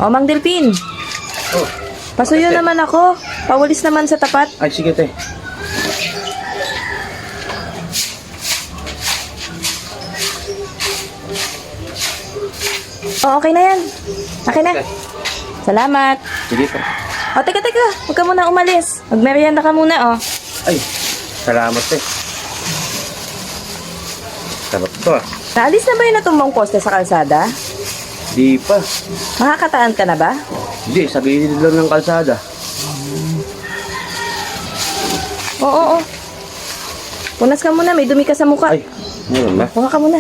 O, Mang Delpin. Oh, Pasuyo bakit, te? naman ako. Pawalis naman sa tapat. Ay, sige, te. O, okay na yan. Okay na. Te. Salamat. Sige, te. O, teka. Huwag ka muna umalis. Magmerienda ka muna, o. Ay, salamat, te. Sarap to, ah. Naalis na ba yung natumbang poste sa kalsada? Di pa. Makakataan ka na ba? Hindi, sa gilid lang ng kalsada. Oo. Punas ka muna. May dumi ka sa mukha. Ay, meron ba? Kuha ka muna.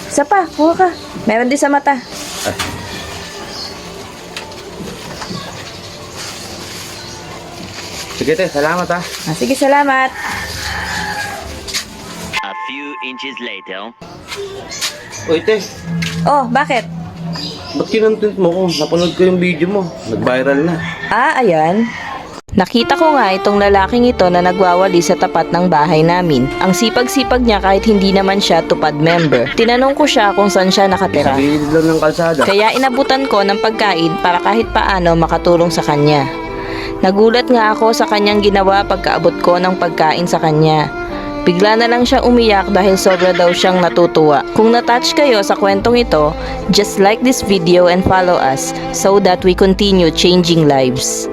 Isa pa, kuha ka. Meron din sa mata. Ay. Sige, te. Salamat, ah. Sige, salamat. A few inches later. Uy, te. Oh, bakit? Ba't kinontent mo ko? Napanood ko yung video mo. Nag-viral na. Ayan. Nakita ko nga itong lalaking ito na nagwawali sa tapat ng bahay namin. Ang sipag-sipag niya kahit hindi naman siya tupad member. Tinanong ko siya kung saan siya Sa nakatira. gilid lang ng kalsada. Kaya inabutan ko ng pagkain para kahit paano makatulong sa kanya. Nagulat nga ako sa kanyang ginawa pagkaabot ko ng pagkain sa kanya. Bigla na lang siya umiyak dahil sobra daw siyang natutuwa. Kung na-touch kayo sa kwentong ito, just like this video and follow us so that we continue changing lives.